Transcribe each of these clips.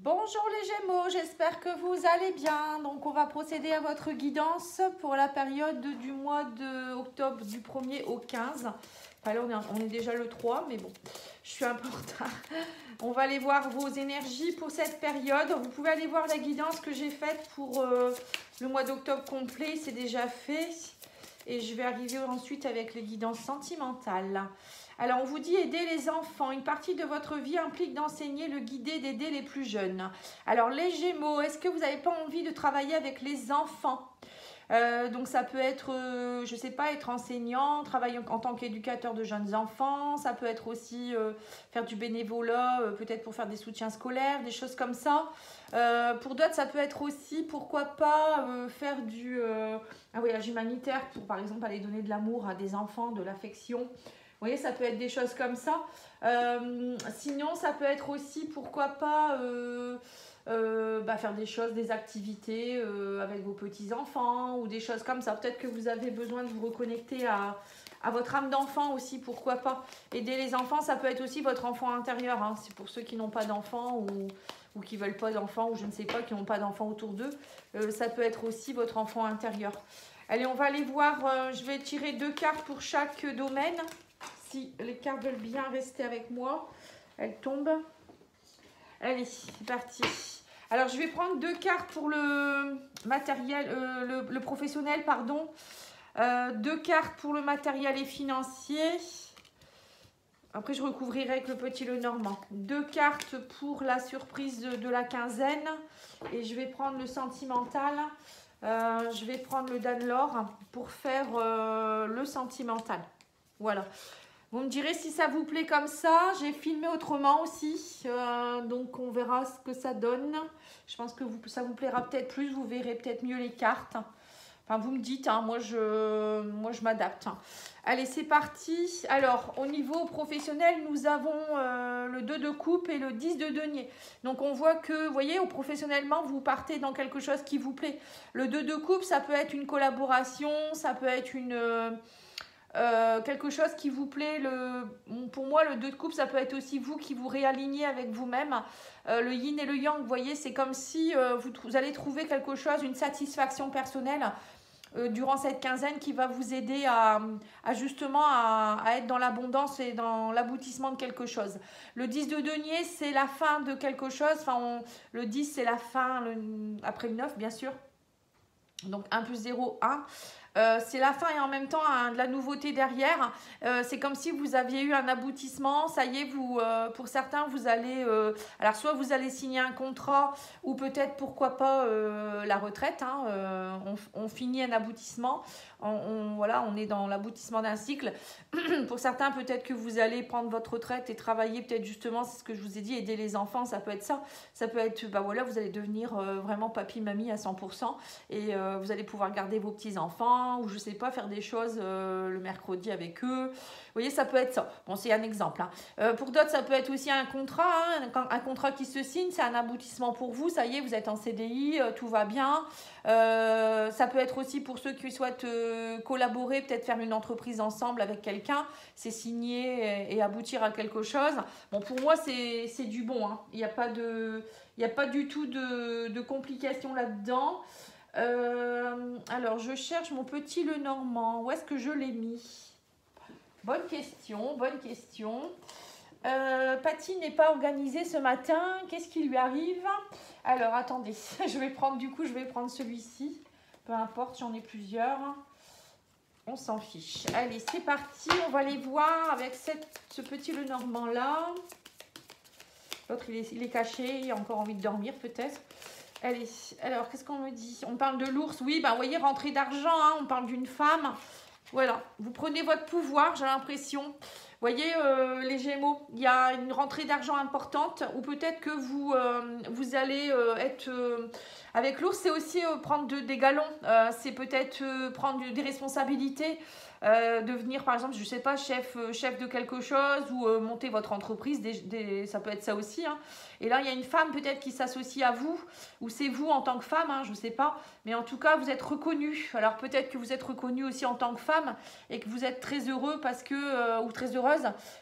Bonjour les Gémeaux, j'espère que vous allez bien. Donc on va procéder à votre guidance pour la période du mois d'octobre du 1er au 15. Enfin là on est déjà le 3, mais bon, je suis un peu en retard. On va aller voir vos énergies pour cette période. Vous pouvez aller voir la guidance que j'ai faite pour le mois d'octobre complet, c'est déjà fait. Et je vais arriver ensuite avec les guidances sentimentales. Alors, on vous dit aider les enfants. Une partie de votre vie implique d'enseigner, le guider, d'aider les plus jeunes. Alors, les Gémeaux, est-ce que vous n'avez pas envie de travailler avec les enfants? Donc, ça peut être, je ne sais pas, être enseignant, travailler en tant qu'éducateur de jeunes enfants. Ça peut être aussi faire du bénévolat, peut-être pour faire des soutiens scolaires, des choses comme ça. Pour d'autres, ça peut être aussi, pourquoi pas, faire du un voyage humanitaire pour, par exemple, aller donner de l'amour à des enfants, de l'affection. Vous voyez, ça peut être des choses comme ça. Sinon, ça peut être aussi, pourquoi pas, faire des choses, des activités avec vos petits-enfants ou des choses comme ça. Peut-être que vous avez besoin de vous reconnecter à votre âme d'enfant aussi, pourquoi pas. Aider les enfants, ça peut être aussi votre enfant intérieur. Hein. C'est pour ceux qui n'ont pas d'enfants ou qui ne veulent pas d'enfants ou je ne sais pas, qui n'ont pas d'enfants autour d'eux. Ça peut être aussi votre enfant intérieur. Allez, on va aller voir. Je vais tirer 2 cartes pour chaque domaine. Si les cartes veulent bien rester avec moi, elles tombent. Allez, c'est parti. Alors, je vais prendre 2 cartes pour le matériel, le professionnel, pardon. 2 cartes pour le matériel et financier. Après, je recouvrirai avec le petit Lenormand. 2 cartes pour la surprise de la quinzaine. Et je vais prendre le sentimental. Je vais prendre le Danelore pour faire le sentimental. Voilà. Vous me direz si ça vous plaît comme ça. J'ai filmé autrement aussi. Donc, on verra ce que ça donne. Je pense que ça vous plaira peut-être plus. Vous verrez peut-être mieux les cartes. Enfin, vous me dites. Hein, moi, je m'adapte. Allez, c'est parti. Alors, au niveau professionnel, nous avons le 2 de coupe et le 10 de denier. Donc, on voit que, vous voyez, professionnellement, vous partez dans quelque chose qui vous plaît. Le 2 de coupe, ça peut être une collaboration, ça peut être quelque chose qui vous plaît. Pour moi, le 2 de coupe, ça peut être aussi vous qui vous réalignez avec vous-même. Le yin et le yang, vous voyez, c'est comme si vous allez trouver quelque chose, une satisfaction personnelle durant cette quinzaine qui va vous aider à être dans l'abondance et dans l'aboutissement de quelque chose. Le 10 de denier, c'est la fin de quelque chose. Enfin, le 10, c'est la fin, après le 9, bien sûr. Donc 1 plus 0, 1. C'est la fin et en même temps de la nouveauté derrière. C'est comme si vous aviez eu un aboutissement. Ça y est, pour certains, vous allez... alors, soit vous allez signer un contrat ou peut-être, pourquoi pas, la retraite. Hein, on finit un aboutissement. Voilà, on est dans l'aboutissement d'un cycle. Pour certains, peut-être que vous allez prendre votre retraite et travailler peut-être justement, c'est ce que je vous ai dit, aider les enfants. Ça peut être ça. Ça peut être, voilà, vous allez devenir vraiment papy-mamie à 100% et vous allez pouvoir garder vos petits-enfants ou je sais pas, faire des choses le mercredi avec eux. Vous voyez, ça peut être ça. Bon, c'est un exemple. Hein. Pour d'autres, ça peut être aussi un contrat. Hein. Un contrat qui se signe, c'est un aboutissement pour vous. Ça y est, vous êtes en CDI, tout va bien. Ça peut être aussi pour ceux qui souhaitent collaborer, peut-être faire une entreprise ensemble avec quelqu'un. C'est signer et aboutir à quelque chose. Bon, pour moi, c'est du bon. Hein. Il n'y a pas du tout de complications là-dedans. Alors, je cherche mon petit Lenormand. Où est-ce que je l'ai mis? Bonne question, bonne question. Patty n'est pas organisée ce matin. Qu'est-ce qui lui arrive? Alors, attendez. Je vais prendre celui-ci. Peu importe, j'en ai plusieurs. On s'en fiche. Allez, c'est parti. On va les voir avec ce petit Lenormand-là. L'autre, il est caché. Il a encore envie de dormir, peut-être. Allez, alors, qu'est-ce qu'on me dit? On parle de l'ours, oui, vous voyez, rentrée d'argent, hein, on parle d'une femme. Voilà, vous prenez votre pouvoir, j'ai l'impression. Vous voyez, les Gémeaux, il y a une rentrée d'argent importante ou peut-être que vous allez être... avec l'ours, c'est aussi prendre des galons, c'est peut-être prendre des responsabilités. Devenir par exemple, je sais pas, chef de quelque chose ou monter votre entreprise, ça peut être ça aussi. Hein. Et là, il y a une femme peut-être qui s'associe à vous, ou c'est vous en tant que femme, hein, je sais pas. Mais en tout cas, vous êtes reconnu. Alors peut-être que vous êtes reconnu aussi en tant que femme et que vous êtes très heureux parce que, ou très heureuse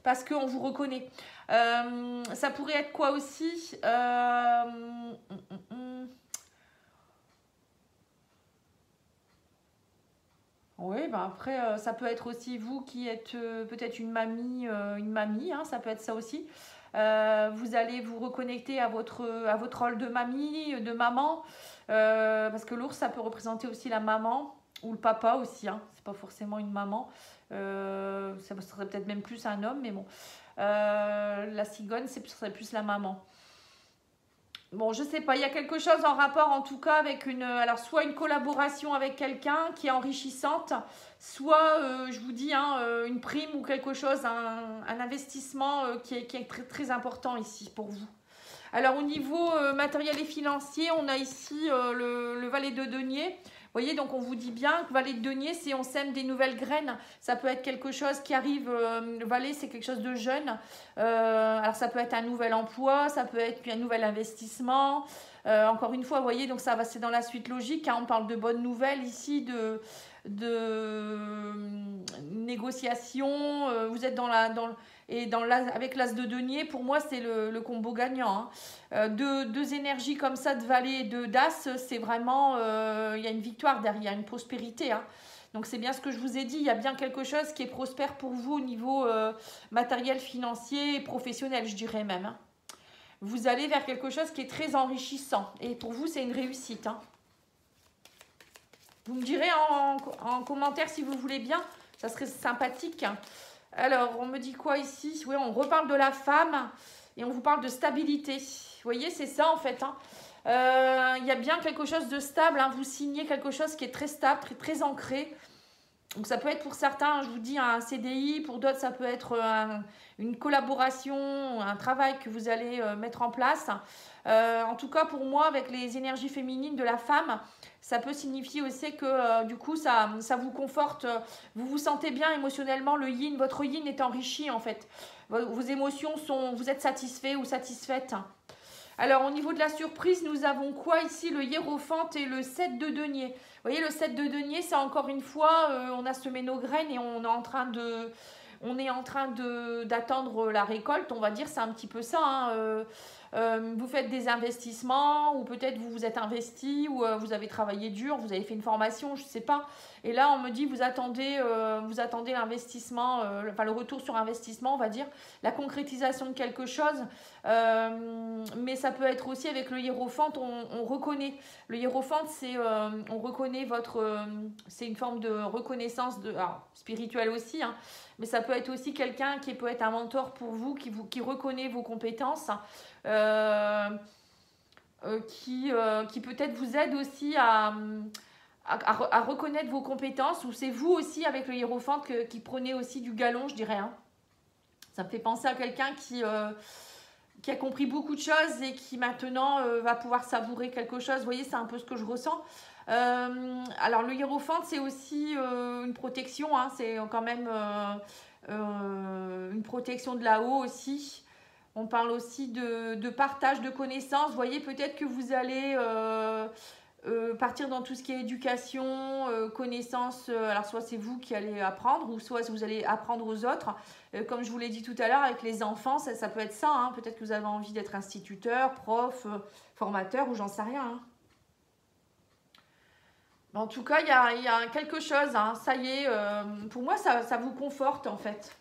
parce qu'on vous reconnaît. Ça pourrait être quoi aussi Oui, ben après, ça peut être aussi vous qui êtes peut-être une mamie, hein, ça peut être ça aussi. Vous allez vous reconnecter à votre rôle de mamie, de maman, parce que l'ours, ça peut représenter aussi la maman, ou le papa aussi, hein, c'est pas forcément une maman, ça serait peut-être même plus un homme, mais bon. La cigogne, ce serait plus la maman. Bon, je sais pas, il y a quelque chose en rapport en tout cas avec alors soit une collaboration avec quelqu'un qui est enrichissante, soit, je vous dis, hein, une prime ou quelque chose, un investissement qui est très, très important ici pour vous. Alors au niveau matériel et financier, on a ici le valet de denier. Vous voyez, donc on vous dit bien que valet de denier, c'est on sème des nouvelles graines. Ça peut être quelque chose qui arrive, le valet, c'est quelque chose de jeune. Alors ça peut être un nouvel emploi, ça peut être un nouvel investissement. Encore une fois, vous voyez, donc ça va, c'est dans la suite logique, hein, on parle de bonnes nouvelles ici, de négociation. Vous êtes avec l'as de denier, pour moi, c'est le combo gagnant. Hein. Deux énergies comme ça, de valet et de d'as, c'est vraiment, il y a une victoire derrière, une prospérité. Hein. Donc c'est bien ce que je vous ai dit, il y a bien quelque chose qui est prospère pour vous au niveau matériel, financier et professionnel, je dirais même. Hein. Vous allez vers quelque chose qui est très enrichissant. Et pour vous, c'est une réussite. Hein. Vous me direz en commentaire si vous voulez bien, ça serait sympathique. Alors, on me dit quoi ici? Oui, on reparle de la femme et on vous parle de stabilité. Vous voyez, c'est ça en fait. Hein. Il y a bien quelque chose de stable. Hein. Vous signez quelque chose qui est très stable, très, très ancré. Donc, ça peut être pour certains, je vous dis, un CDI. Pour d'autres, ça peut être une collaboration, un travail que vous allez mettre en place. En tout cas, pour moi, avec les énergies féminines de la femme, ça peut signifier aussi que du coup, ça vous conforte, vous vous sentez bien émotionnellement, le yin, votre yin est enrichi en fait. Vos émotions sont, vous êtes satisfait ou satisfaite. Alors, au niveau de la surprise, nous avons quoi ici? Le hiérophante et le 7 de denier. Vous voyez, le 7 de denier, c'est encore une fois, on a semé nos graines et on est en train d'attendre la récolte, on va dire, c'est un petit peu ça. Hein, vous faites des investissements ou peut-être vous vous êtes investi ou vous avez travaillé dur, vous avez fait une formation, je ne sais pas. Et là, on me dit vous attendez l'investissement, enfin le retour sur investissement, on va dire, la concrétisation de quelque chose. Mais ça peut être aussi avec le hiérophante, on reconnaît. Le hiérophante, c'est on reconnaît c'est une forme de reconnaissance alors, spirituelle aussi, hein, mais ça peut être aussi quelqu'un qui peut être un mentor pour vous, qui reconnaît vos compétences. Qui peut-être vous aide aussi à reconnaître vos compétences, ou c'est vous aussi avec le hiérophante qui prenez aussi du galon, je dirais. Hein. Ça me fait penser à quelqu'un qui a compris beaucoup de choses et qui maintenant va pouvoir savourer quelque chose. Vous voyez, c'est un peu ce que je ressens. Alors le hiérophante, c'est aussi une protection, hein, c'est quand même une protection de là-haut aussi. On parle aussi de partage de connaissances. Vous voyez, peut-être que vous allez partir dans tout ce qui est éducation, connaissances. Alors, soit c'est vous qui allez apprendre, ou soit vous allez apprendre aux autres. Comme je vous l'ai dit tout à l'heure, avec les enfants, ça peut être ça. Hein. Peut-être que vous avez envie d'être instituteur, prof, formateur, ou j'en sais rien. Hein. En tout cas, il y a quelque chose. Hein. Ça y est, pour moi, ça vous conforte, en fait.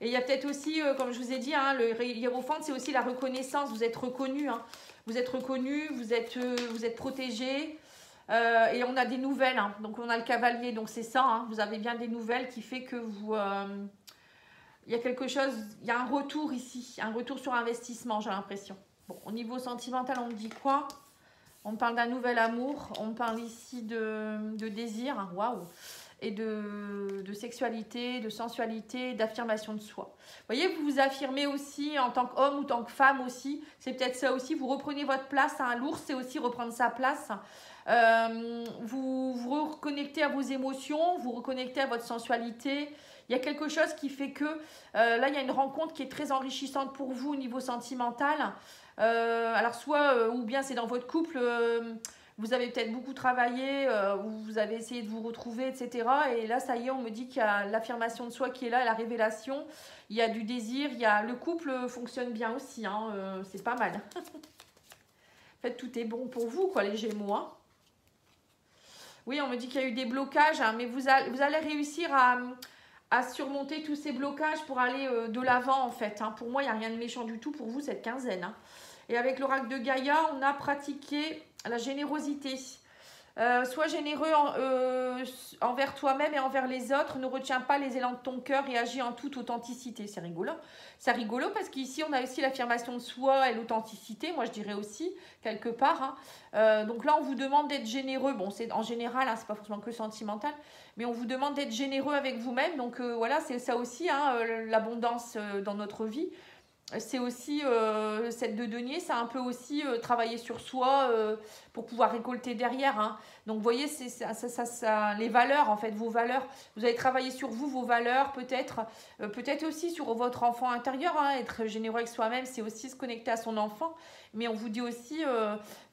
Et il y a peut-être aussi, comme je vous ai dit, hein, le hiérophante, c'est aussi la reconnaissance. Vous êtes reconnu, hein. Vous êtes reconnu, vous êtes protégé. Et on a des nouvelles. Hein. Donc, on a le cavalier. Donc, c'est ça. Hein. Vous avez bien des nouvelles qui fait que vous... il y a quelque chose... Il y a un retour ici. Un retour sur investissement, j'ai l'impression. Bon, au niveau sentimental, on me dit quoi? On parle d'un nouvel amour. On parle ici de désir. Waouh! Et de sexualité, de sensualité, d'affirmation de soi. Vous voyez, vous vous affirmez aussi en tant qu'homme ou tant que femme aussi. C'est peut-être ça aussi, vous reprenez votre place. Hein. L'ours, c'est aussi reprendre sa place. Vous vous reconnectez à vos émotions, vous reconnectez à votre sensualité. Il y a quelque chose qui fait que, là, il y a une rencontre qui est très enrichissante pour vous au niveau sentimental. Alors, soit, ou bien c'est dans votre couple... vous avez peut-être beaucoup travaillé, vous avez essayé de vous retrouver, etc. Et là, ça y est, on me dit qu'il y a l'affirmation de soi qui est là, la révélation, il y a du désir, il y a... le couple fonctionne bien aussi, hein, c'est pas mal. En fait, tout est bon pour vous, quoi, les Gémeaux. Hein. Oui, on me dit qu'il y a eu des blocages, hein, mais vous allez réussir à surmonter tous ces blocages pour aller de l'avant, en fait. Hein. Pour moi, il n'y a rien de méchant du tout pour vous, cette quinzaine. Hein. Et avec l'oracle de Gaïa, on a pratiqué la générosité. Sois généreux envers toi-même et envers les autres. Ne retiens pas les élans de ton cœur et agis en toute authenticité. C'est rigolo. C'est rigolo parce qu'ici, on a aussi l'affirmation de soi et l'authenticité. Moi, je dirais aussi, quelque part. Hein. Donc là, on vous demande d'être généreux. Bon, c'est en général, hein, c'est pas forcément que sentimental. Mais on vous demande d'être généreux avec vous-même. Donc voilà, c'est ça aussi, hein, l'abondance dans notre vie. C'est aussi, cette de denier, c'est un peu aussi travailler sur soi pour pouvoir récolter derrière. Hein. Donc, vous voyez, c'est ça, les valeurs, en fait, vos valeurs. Vous allez travailler sur vous, vos valeurs, peut-être aussi sur votre enfant intérieur. Hein. Être généreux avec soi-même, c'est aussi se connecter à son enfant. Mais on vous dit aussi,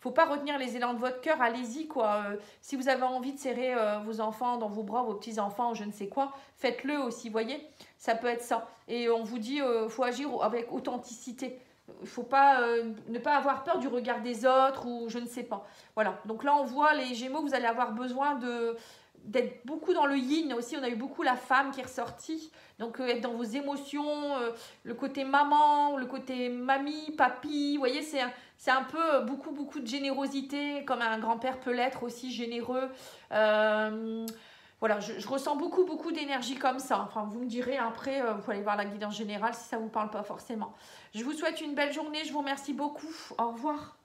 faut pas retenir les élans de votre cœur, allez-y, quoi. Si vous avez envie de serrer vos enfants dans vos bras, vos petits-enfants, ou je ne sais quoi, faites-le aussi, voyez. Ça peut être ça. Et on vous dit, faut agir avec authenticité. Il ne faut pas ne pas avoir peur du regard des autres ou je ne sais pas. Voilà. Donc là, on voit les Gémeaux, vous allez avoir besoin d'être beaucoup dans le yin aussi. On a eu beaucoup la femme qui est ressortie. Donc être dans vos émotions, le côté maman, le côté mamie, papy. Vous voyez, c'est un peu beaucoup de générosité, comme un grand-père peut l'être aussi généreux. Voilà, je ressens beaucoup d'énergie comme ça. Enfin, vous me direz après, vous pouvez aller voir la guidance générale si ça ne vous parle pas forcément. Je vous souhaite une belle journée. Je vous remercie beaucoup. Au revoir.